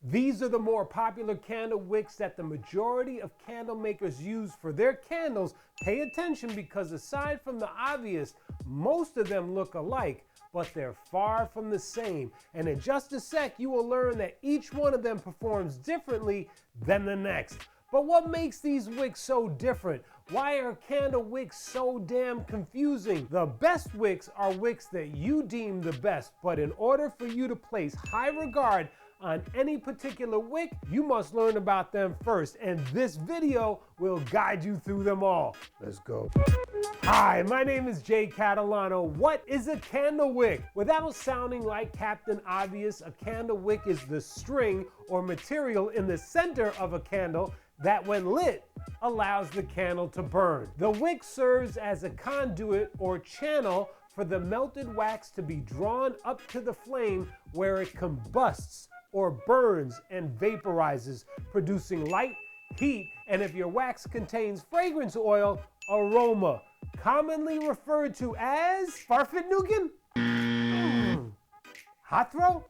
These are the more popular candle wicks that the majority of candle makers use for their candles. Pay attention because aside from the obvious, most of them look alike, but they're far from the same. And in just a sec, you will learn that each one of them performs differently than the next. But what makes these wicks so different? Why are candle wicks so damn confusing? The best wicks are wicks that you deem the best, but in order for you to place high regard on any particular wick, you must learn about them first, and this video will guide you through them all. Let's go. Hi, my name is Jay Catalano. What is a candle wick? Without sounding like Captain Obvious, a candle wick is the string or material in the center of a candle that when lit allows the candle to burn. The wick serves as a conduit or channel for the melted wax to be drawn up to the flame where it combusts or burns and vaporizes, producing light, heat, and if your wax contains fragrance oil, aroma, commonly referred to as Farfetnugan? Hot throw?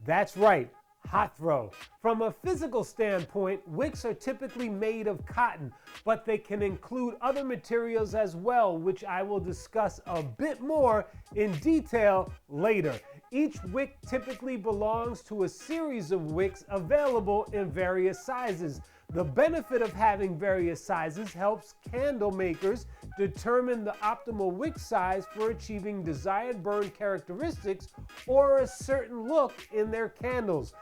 That's right. Hot throw. From a physical standpoint, wicks are typically made of cotton, but they can include other materials as well, which I will discuss a bit more in detail later. Each wick typically belongs to a series of wicks available in various sizes. The benefit of having various sizes helps candle makers determine the optimal wick size for achieving desired burn characteristics or a certain look in their candles.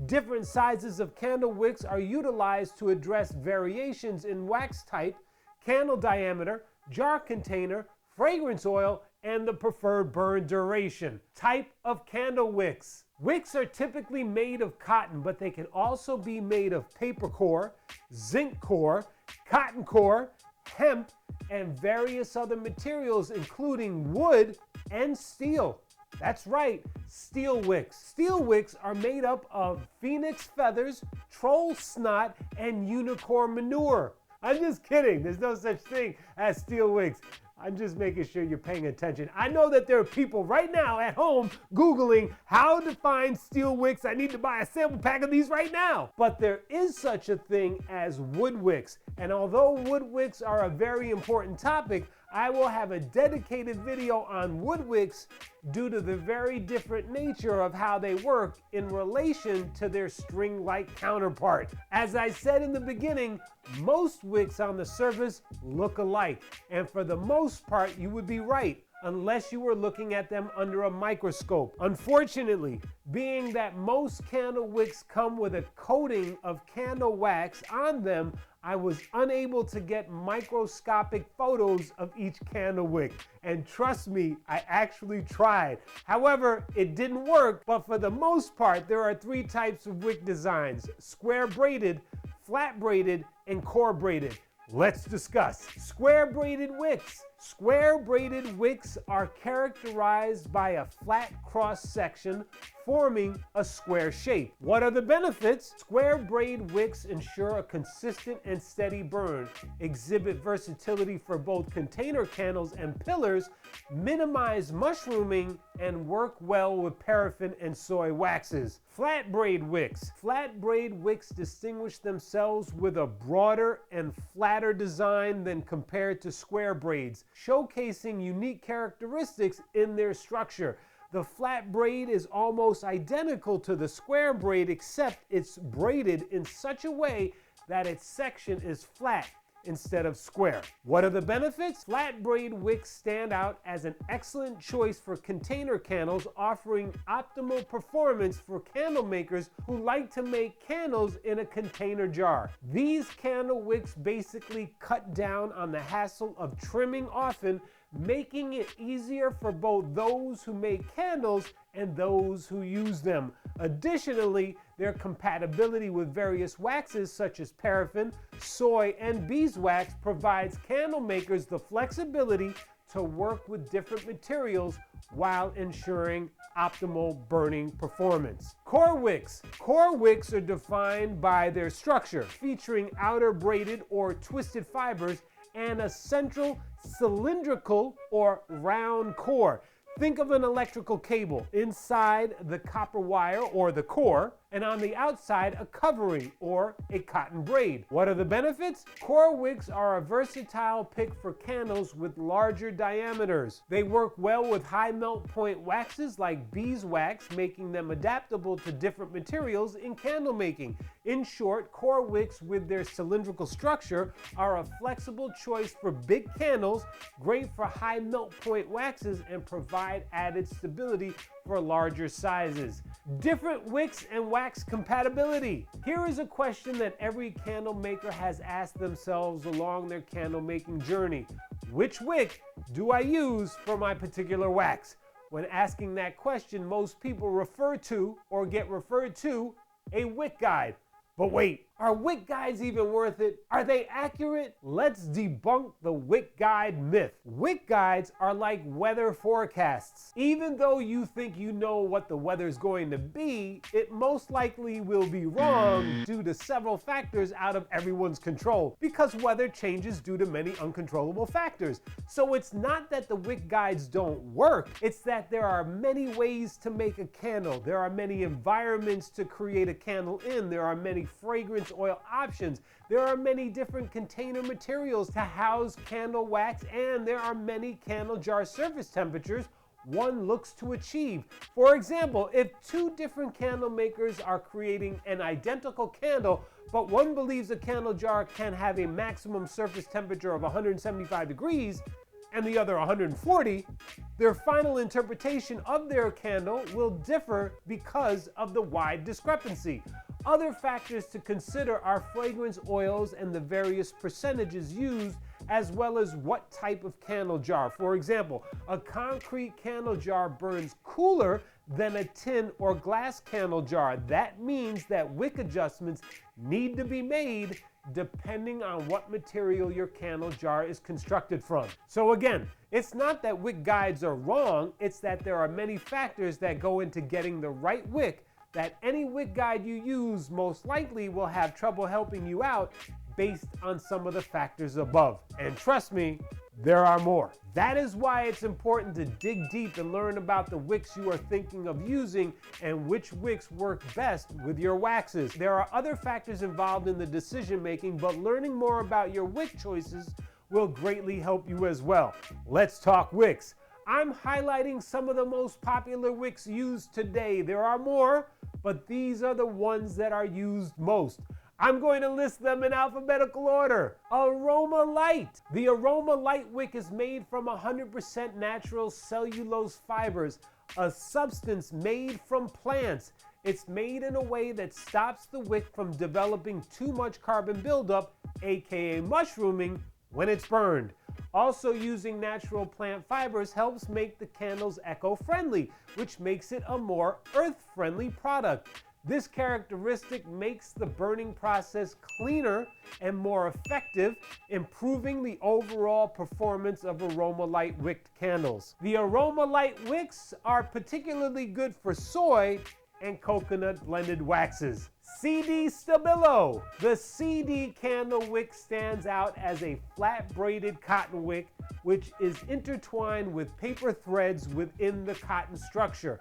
Different sizes of candle wicks are utilized to address variations in wax type, candle diameter, jar container, fragrance oil, and the preferred burn duration. Type of candle wicks. Wicks are typically made of cotton, but they can also be made of paper core, zinc core, cotton core, hemp, and various other materials including wood and steel. That's right, steel wicks. Steel wicks are made up of phoenix feathers, troll snot, and unicorn manure. I'm just kidding, there's no such thing as steel wicks. I'm just making sure you're paying attention. I know that there are people right now at home Googling how to find steel wicks. I need to buy a sample pack of these right now. But there is such a thing as wood wicks. And although wood wicks are a very important topic, I will have a dedicated video on wood wicks due to the very different nature of how they work in relation to their string-like counterpart. As I said in the beginning, most wicks on the surface look alike, and for the most part you would be right, unless you were looking at them under a microscope. Unfortunately, being that most candle wicks come with a coating of candle wax on them, I was unable to get microscopic photos of each candle wick. And trust me, I actually tried. However, it didn't work, but for the most part, there are three types of wick designs: square braided, flat braided, and core braided. Let's discuss. Square braided wicks. Square braided wicks are characterized by a flat cross section forming a square shape. What are the benefits? Square braid wicks ensure a consistent and steady burn, exhibit versatility for both container candles and pillars, minimize mushrooming, and work well with paraffin and soy waxes. Flat braid wicks. Flat braid wicks distinguish themselves with a broader and flatter design than compared to square braids, showcasing unique characteristics in their structure. The flat braid is almost identical to the square braid, except it's braided in such a way that its section is flat instead of square. What are the benefits? Flat braid wicks stand out as an excellent choice for container candles, offering optimal performance for candle makers who like to make candles in a container jar. These candle wicks basically cut down on the hassle of trimming often, making it easier for both those who make candles and those who use them. Additionally, their compatibility with various waxes such as paraffin, soy, and beeswax provides candle makers the flexibility to work with different materials while ensuring optimal burning performance. Core wicks. Core wicks are defined by their structure, featuring outer braided or twisted fibers and a central cylindrical or round core. Think of an electrical cable. Inside the copper wire or the core and on the outside a covering or a cotton braid. What are the benefits? Core wicks are a versatile pick for candles with larger diameters. They work well with high melt point waxes like beeswax, making them adaptable to different materials in candle making. In short, core wicks with their cylindrical structure are a flexible choice for big candles, great for high melt point waxes, and provide added stability for larger sizes. Different wicks and wax compatibility. Here is a question that every candle maker has asked themselves along their candle making journey. Which wick do I use for my particular wax? When asking that question, most people refer to or get referred to a wick guide. But wait, are wick guides even worth it? Are they accurate? Let's debunk the wick guide myth. Wick guides are like weather forecasts. Even though you think you know what the weather's going to be, it most likely will be wrong due to several factors out of everyone's control, because weather changes due to many uncontrollable factors. So it's not that the wick guides don't work, it's that there are many ways to make a candle. There are many environments to create a candle in. There are many fragrance oil options. There are many different container materials to house candle wax, and there are many candle jar surface temperatures one looks to achieve. For example, if two different candle makers are creating an identical candle, but one believes a candle jar can have a maximum surface temperature of 175 degrees, and the other 140, their final interpretation of their candle will differ because of the wide discrepancy. Other factors to consider are fragrance oils and the various percentages used, as well as what type of candle jar. For example, a concrete candle jar burns cooler than a tin or glass candle jar. That means that wick adjustments need to be made depending on what material your candle jar is constructed from. So again, it's not that wick guides are wrong, it's that there are many factors that go into getting the right wick, that any wick guide you use most likely will have trouble helping you out based on some of the factors above. And trust me, there are more. That is why it's important to dig deep and learn about the wicks you are thinking of using and which wicks work best with your waxes. There are other factors involved in the decision making, but learning more about your wick choices will greatly help you as well. Let's talk wicks. I'm highlighting some of the most popular wicks used today. There are more, but these are the ones that are used most. I'm going to list them in alphabetical order. Aroma Light. The Aroma Light wick is made from 100% natural cellulose fibers, a substance made from plants. It's made in a way that stops the wick from developing too much carbon buildup, aka mushrooming, when it's burned. Also, using natural plant fibers helps make the candles eco-friendly, which makes it a more earth-friendly product. This characteristic makes the burning process cleaner and more effective, improving the overall performance of Aroma Light wicked candles. The Aroma Light wicks are particularly good for soy and coconut blended waxes. CD Stabilo. The CD candle wick stands out as a flat braided cotton wick which is intertwined with paper threads within the cotton structure.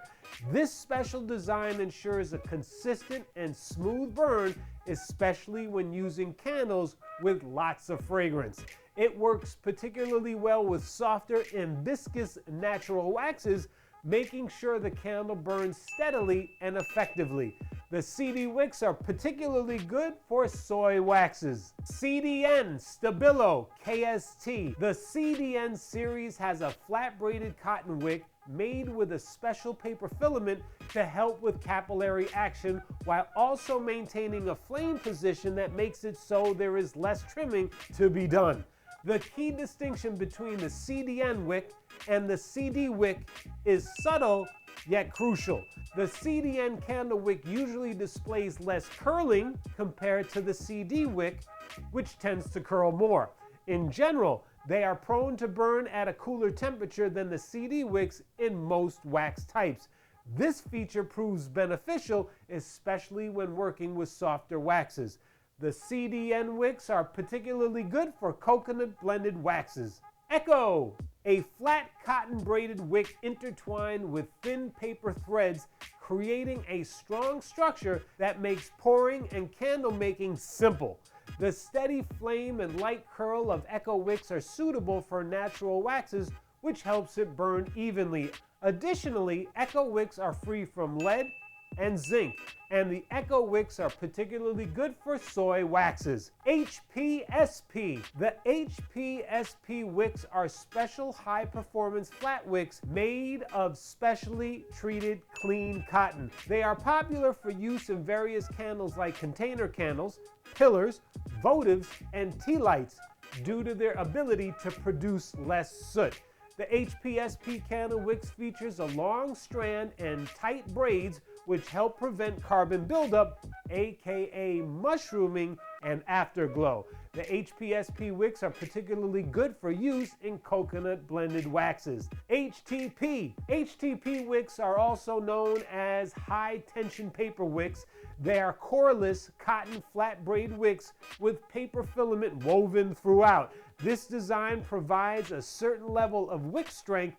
This special design ensures a consistent and smooth burn, especially when using candles with lots of fragrance. It works particularly well with softer and viscous natural waxes, making sure the candle burns steadily and effectively. The CD wicks are particularly good for soy waxes. CDN Stabilo KST. The CDN series has a flat braided cotton wick made with a special paper filament to help with capillary action while also maintaining a flame position that makes it so there is less trimming to be done. The key distinction between the CDN wick and the CD wick is subtle yet crucial. The CDN candle wick usually displays less curling compared to the CD wick, which tends to curl more. In general, they are prone to burn at a cooler temperature than the CD wicks in most wax types. This feature proves beneficial, especially when working with softer waxes. The CDN wicks are particularly good for coconut blended waxes. Echo, a flat cotton braided wick intertwined with thin paper threads creating a strong structure that makes pouring and candle making simple. The steady flame and light curl of Eco wicks are suitable for natural waxes, which helps it burn evenly. Additionally, Eco wicks are free from lead and zinc, and the Eco wicks are particularly good for soy waxes. HPSP. The HPSP wicks are special high-performance flat wicks made of specially treated clean cotton. They are popular for use in various candles like container candles, pillars, votives, and tea lights due to their ability to produce less soot. The HPSP candle wicks features a long strand and tight braids which help prevent carbon buildup, aka mushrooming, and afterglow. The HPSP wicks are particularly good for use in coconut blended waxes. HTP. HTP wicks are also known as high tension paper wicks. They are coreless cotton flat braid wicks with paper filament woven throughout. This design provides a certain level of wick strength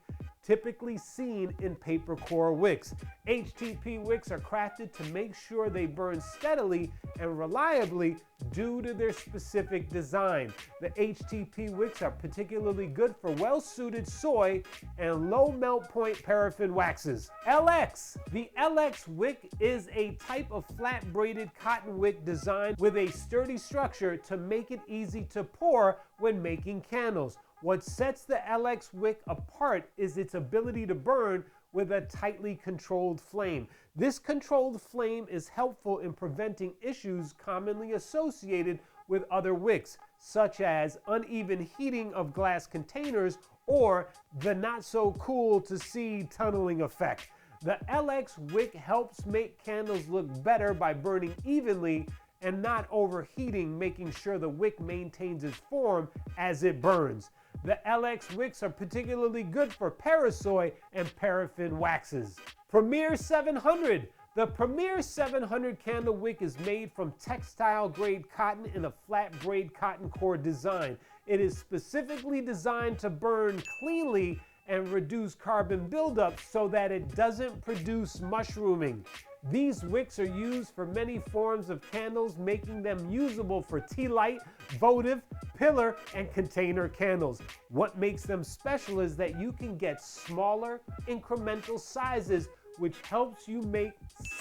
typically seen in paper core wicks. HTP wicks are crafted to make sure they burn steadily and reliably due to their specific design. The HTP wicks are particularly good for well-suited soy and low melt point paraffin waxes. LX. The LX wick is a type of flat braided cotton wick designed with a sturdy structure to make it easy to pour when making candles. What sets the LX wick apart is its ability to burn with a tightly controlled flame. This controlled flame is helpful in preventing issues commonly associated with other wicks, such as uneven heating of glass containers or the not so cool to see tunneling effect. The LX wick helps make candles look better by burning evenly and not overheating, making sure the wick maintains its form as it burns. The LX wicks are particularly good for parasoy and paraffin waxes. Premier 700. The Premier 700 candle wick is made from textile grade cotton in a flat braid cotton core design. It is specifically designed to burn cleanly and reduce carbon buildup so that it doesn't produce mushrooming. These wicks are used for many forms of candles, making them usable for tea light, votive, pillar, and container candles. What makes them special is that you can get smaller, incremental sizes, which helps you make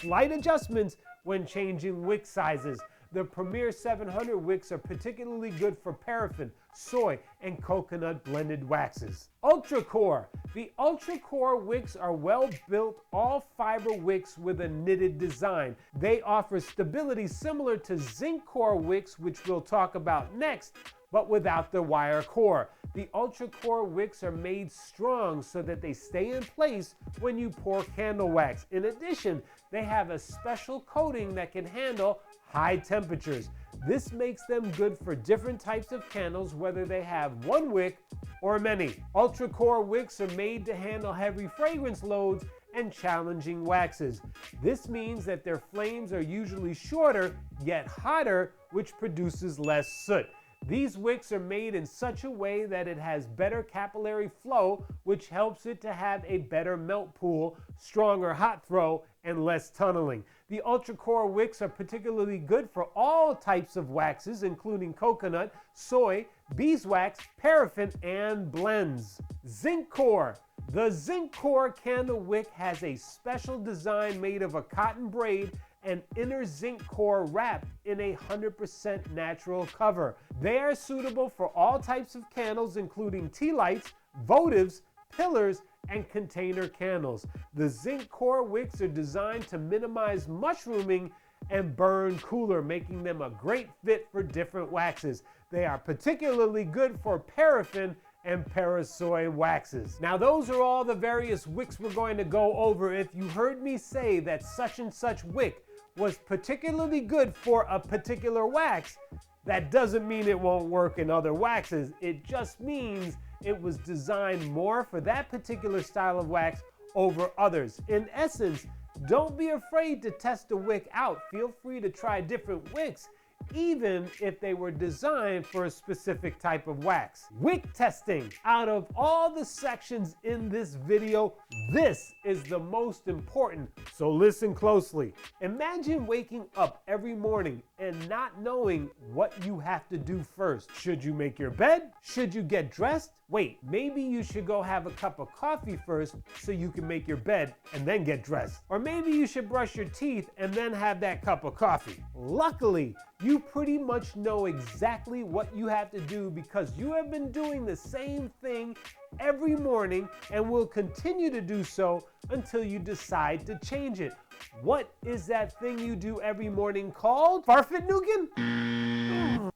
slight adjustments when changing wick sizes. The Premier 700 wicks are particularly good for paraffin, soy, and coconut blended waxes. Ultra Core. The Ultra Core wicks are well-built all-fiber wicks with a knitted design. They offer stability similar to zinc core wicks, which we'll talk about next, but without the wire core. The Ultra Core wicks are made strong so that they stay in place when you pour candle wax. In addition, they have a special coating that can handle high temperatures. This makes them good for different types of candles, whether they have one wick or many. Ultra Core wicks are made to handle heavy fragrance loads and challenging waxes. This means that their flames are usually shorter yet hotter, which produces less soot. These wicks are made in such a way that it has better capillary flow, which helps it to have a better melt pool, stronger hot throw, and less tunneling. The Ultra Core wicks are particularly good for all types of waxes, including coconut, soy, beeswax, paraffin, and blends. Zinc Core. The Zinc Core candle wick has a special design made of a cotton braid and inner zinc core wrapped in a 100% natural cover. They are suitable for all types of candles, including tea lights, votives, pillars, and container candles. The zinc core wicks are designed to minimize mushrooming and burn cooler, making them a great fit for different waxes. They are particularly good for paraffin and parasoy waxes. Now those are all the various wicks we're going to go over. If you heard me say that such and such wick was particularly good for a particular wax, that doesn't mean it won't work in other waxes. It just means it was designed more for that particular style of wax over others. In essence, don't be afraid to test a wick out. Feel free to try different wicks. even if they were designed for a specific type of wax. Wick testing. Out of all the sections in this video, this is the most important, so listen closely. Imagine waking up every morning and not knowing what you have to do first. Should you make your bed? Should you get dressed? Wait, maybe you should go have a cup of coffee first so you can make your bed and then get dressed. Or maybe you should brush your teeth and then have that cup of coffee. Luckily, you pretty much know exactly what you have to do because you have been doing the same thing every morning and will continue to do so until you decide to change it. What is that thing you do every morning called? Farfetnugan?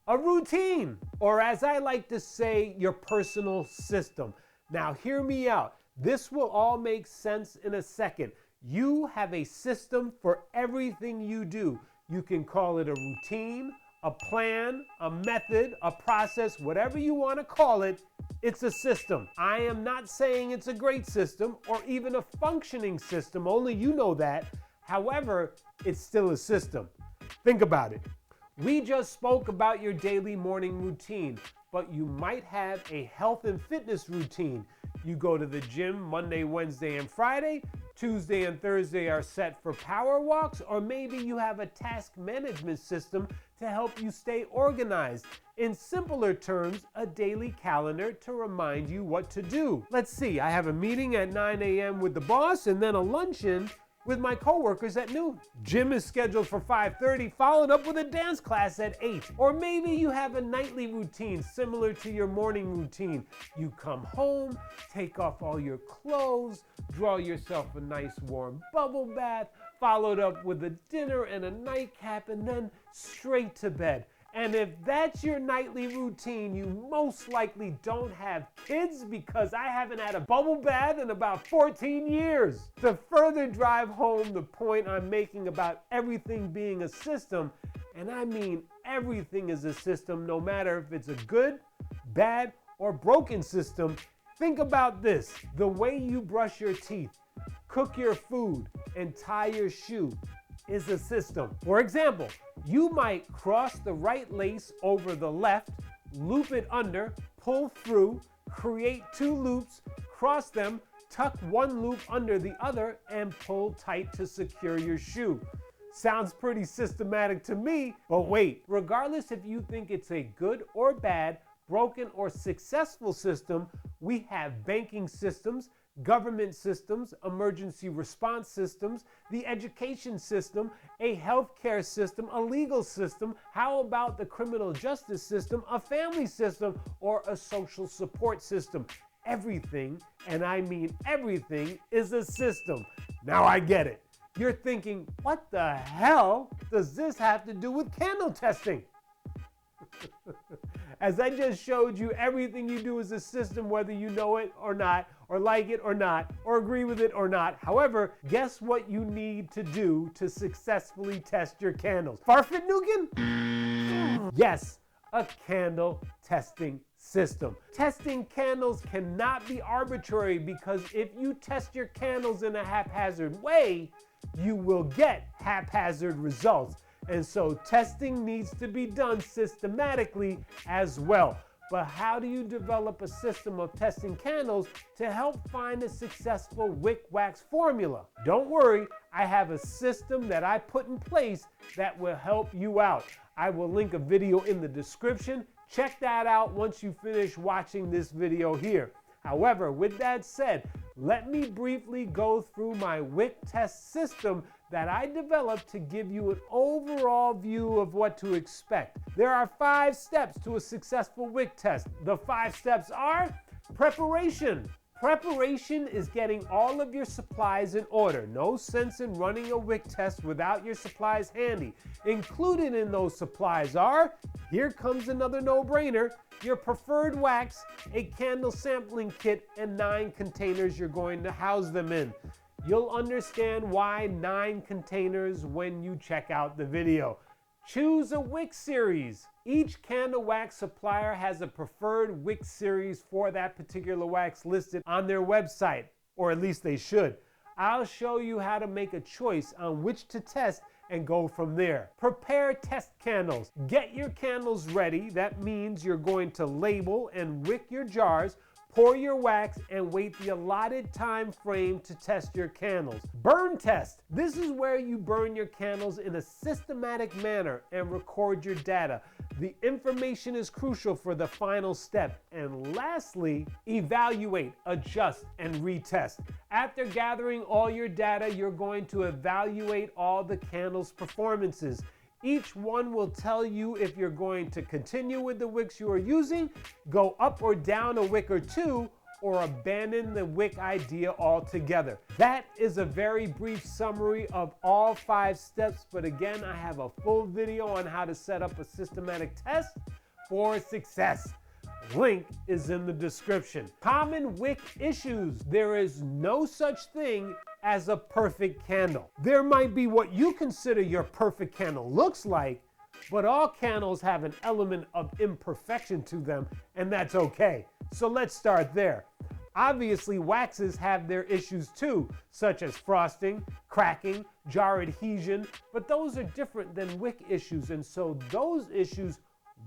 A routine, or as I like to say, your personal system. Now hear me out. This will all make sense in a second. You have a system for everything you do. You can call it a routine, a plan, a method, a process, whatever you want to call it. It's a system. I am not saying it's a great system or even a functioning system, only you know that. However, it's still a system. Think about it. We just spoke about your daily morning routine, but you might have a health and fitness routine. You go to the gym Monday, Wednesday, and Friday. Tuesday and Thursday are set for power walks, or maybe you have a task management system to help you stay organized. In simpler terms, a daily calendar to remind you what to do. Let's see, I have a meeting at 9 a.m. with the boss and then a luncheon with my coworkers at noon. Gym is scheduled for 5:30, followed up with a dance class at 8. Or maybe you have a nightly routine similar to your morning routine. You come home, take off all your clothes, draw yourself a nice warm bubble bath, followed up with a dinner and a nightcap, and then straight to bed. And if that's your nightly routine, you most likely don't have kids because I haven't had a bubble bath in about 14 years. To further drive home the point I'm making about everything being a system, and I mean everything is a system, no matter if it's a good, bad, or broken system, think about this. The way you brush your teeth, cook your food, and tie your shoe is a system. For example, you might cross the right lace over the left, loop it under, pull through, create 2 loops, cross them, tuck one loop under the other, and pull tight to secure your shoe. Sounds pretty systematic to me, but wait, regardless if you think it's a good or bad, broken or successful system, we have banking systems, government systems, emergency response systems, the education system, a healthcare system, a legal system. How about the criminal justice system, a family system, or a social support system? Everything, and I mean everything, is a system. Now I get it. You're thinking, what the hell does this have to do with candle testing? As I just showed you, everything you do is a system, whether you know it or not, or like it or not, or agree with it or not. However, guess what you need to do to successfully test your candles? Farfetnugan? Yes, a candle testing system. Testing candles cannot be arbitrary because if you test your candles in a haphazard way, you will get haphazard results. And so testing needs to be done systematically as well. But how do you develop a system of testing candles to help find a successful wick wax formula? Don't worry, I have a system that I put in place that will help you out. I will link a video in the description. Check that out once you finish watching this video here. However, with that said, let me briefly go through my wick test system that I developed to give you an overall view of what to expect. There are 5 steps to a successful wick test. The 5 steps are preparation. Preparation is getting all of your supplies in order. No sense in running a wick test without your supplies handy. Included in those supplies are, here comes another no-brainer, your preferred wax, a candle sampling kit, and 9 containers you're going to house them in. You'll understand why 9 containers when you check out the video. Choose a wick series. Each candle wax supplier has a preferred wick series for that particular wax listed on their website, or at least they should. I'll show you how to make a choice on which to test and go from there. Prepare test candles. Get your candles ready. That means you're going to label and wick your jars, pour your wax, and wait the allotted time frame to test your candles. Burn test. This is where you burn your candles in a systematic manner and record your data. The information is crucial for the final step. And lastly, evaluate, adjust, and retest. After gathering all your data, you're going to evaluate all the candles' performances. Each one will tell you if you're going to continue with the wicks you are using, go up or down a wick or two, or abandon the wick idea altogether. That is a very brief summary of all 5 steps, but again, I have a full video on how to set up a systematic test for success. Link is in the description. Common wick issues. There is no such thing as a perfect candle. There might be what you consider your perfect candle looks like, but all candles have an element of imperfection to them, and that's okay. So let's start there. Obviously, waxes have their issues too, such as frosting, cracking, jar adhesion, but those are different than wick issues, and so those issues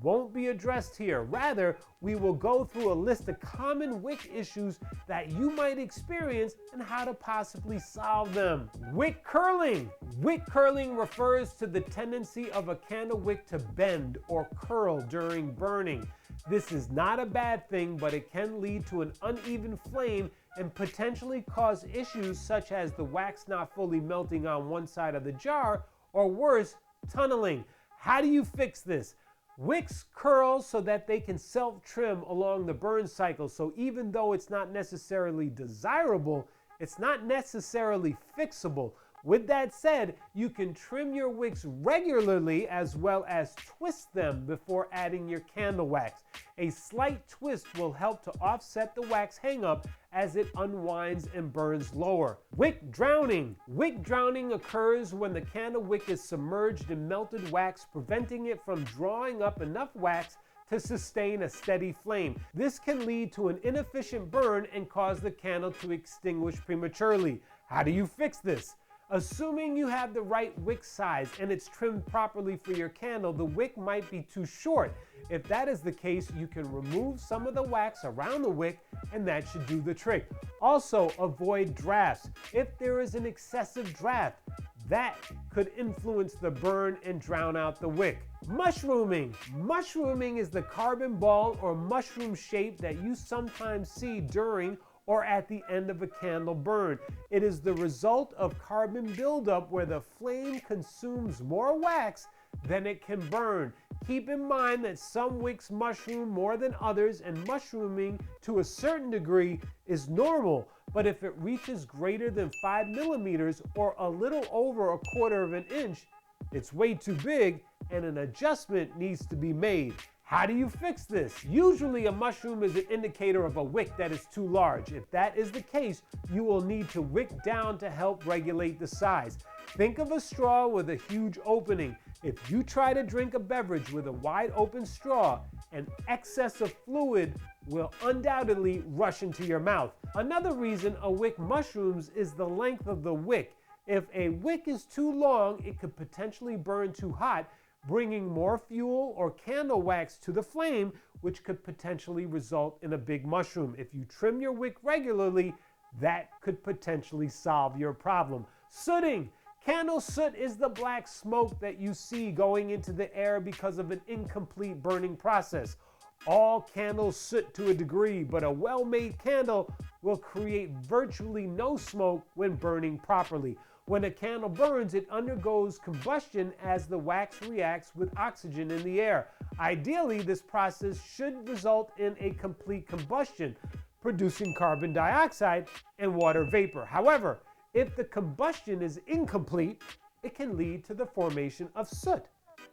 won't be addressed here. Rather, we will go through a list of common wick issues that you might experience and how to possibly solve them. Wick curling. Wick curling refers to the tendency of a candle wick to bend or curl during burning. This is not a bad thing, but it can lead to an uneven flame and potentially cause issues such as the wax not fully melting on one side of the jar, or worse, tunneling. How do you fix this? Wicks curl so that they can self-trim along the burn cycle, so even though it's not necessarily desirable, it's not necessarily fixable. With that said, you can trim your wicks regularly as well as twist them before adding your candle wax. A slight twist will help to offset the wax hangup as it unwinds and burns lower. Wick drowning. Wick drowning occurs when the candle wick is submerged in melted wax, preventing it from drawing up enough wax to sustain a steady flame. This can lead to an inefficient burn and cause the candle to extinguish prematurely. How do you fix this? Assuming you have the right wick size and it's trimmed properly for your candle, the wick might be too short. If that is the case, you can remove some of the wax around the wick and that should do the trick. Also, avoid drafts. If there is an excessive draft, that could influence the burn and drown out the wick. Mushrooming. Mushrooming is the carbon ball or mushroom shape that you sometimes see during or at the end of a candle burn. It is the result of carbon buildup where the flame consumes more wax than it can burn. Keep in mind that some wicks mushroom more than others, and mushrooming to a certain degree is normal, but if it reaches greater than 5 millimeters or a little over 1/4 of an inch, it's way too big and an adjustment needs to be made. How do you fix this? Usually a mushroom is an indicator of a wick that is too large. If that is the case, you will need to wick down to help regulate the size. Think of a straw with a huge opening. If you try to drink a beverage with a wide open straw, an excess of fluid will undoubtedly rush into your mouth. Another reason a wick mushrooms is the length of the wick. If a wick is too long, it could potentially burn too hot, bringing more fuel or candle wax to the flame, which could potentially result in a big mushroom. If you trim your wick regularly, that could potentially solve your problem. Sooting. Candle soot is the black smoke that you see going into the air because of an incomplete burning process. All candles soot to a degree, but a well-made candle will create virtually no smoke when burning properly. When a candle burns, it undergoes combustion as the wax reacts with oxygen in the air. Ideally, this process should result in a complete combustion, producing carbon dioxide and water vapor. However, if the combustion is incomplete, it can lead to the formation of soot.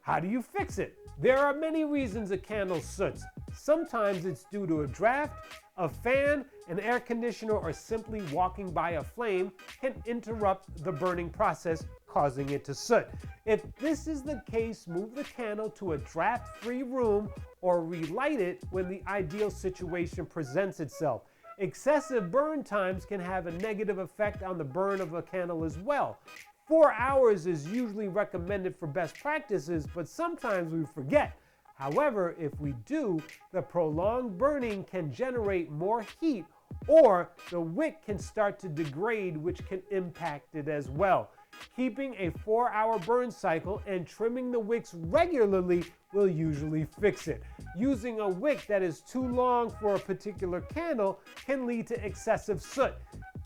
How do you fix it? There are many reasons a candle soots. Sometimes it's due to a draft, a fan, an air conditioner, or simply walking by a flame can interrupt the burning process, causing it to soot. If this is the case, move the candle to a draft-free room or relight it when the ideal situation presents itself. Excessive burn times can have a negative effect on the burn of a candle as well. 4 hours is usually recommended for best practices, but sometimes we forget. However, if we do, the prolonged burning can generate more heat, or the wick can start to degrade, which can impact it as well. Keeping a 4-hour burn cycle and trimming the wicks regularly will usually fix it. Using a wick that is too long for a particular candle can lead to excessive soot.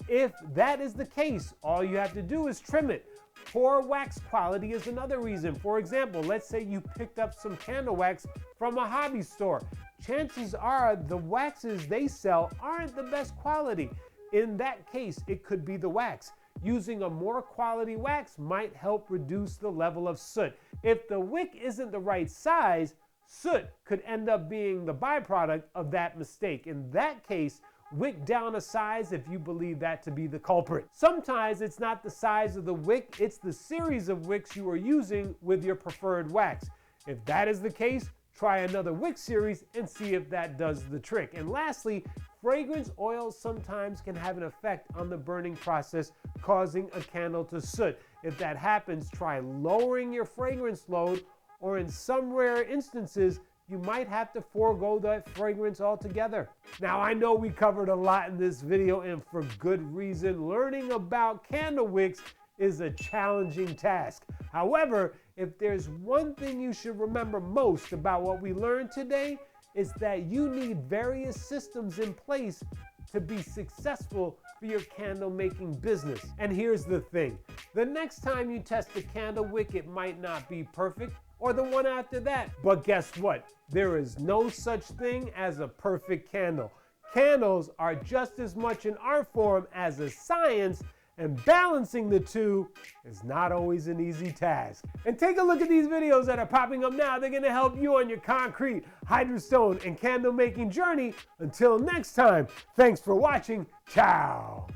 If that is the case, all you have to do is trim it. Poor wax quality is another reason. For example, let's say you picked up some candle wax from a hobby store. Chances are the waxes they sell aren't the best quality. In that case, it could be the wax. Using a more quality wax might help reduce the level of soot. If the wick isn't the right size, soot could end up being the byproduct of that mistake. In that case, wick down a size if you believe that to be the culprit. Sometimes it's not the size of the wick, it's the series of wicks you are using with your preferred wax. If that is the case, try another wick series and see if that does the trick. And lastly, fragrance oils sometimes can have an effect on the burning process, causing a candle to soot. If that happens, try lowering your fragrance load, or in some rare instances, you might have to forego that fragrance altogether. Now, I know we covered a lot in this video, and for good reason. Learning about candle wicks is a challenging task. However, if there's one thing you should remember most about what we learned today, is that you need various systems in place to be successful for your candle making business. And here's the thing, the next time you test a candle wick, it might not be perfect, or the one after that. But guess what? There is no such thing as a perfect candle. Candles are just as much an art form as a science, and balancing the two is not always an easy task. And take a look at these videos that are popping up now. They're gonna help you on your concrete, hydrostone, and candle making journey. Until next time, thanks for watching. Ciao.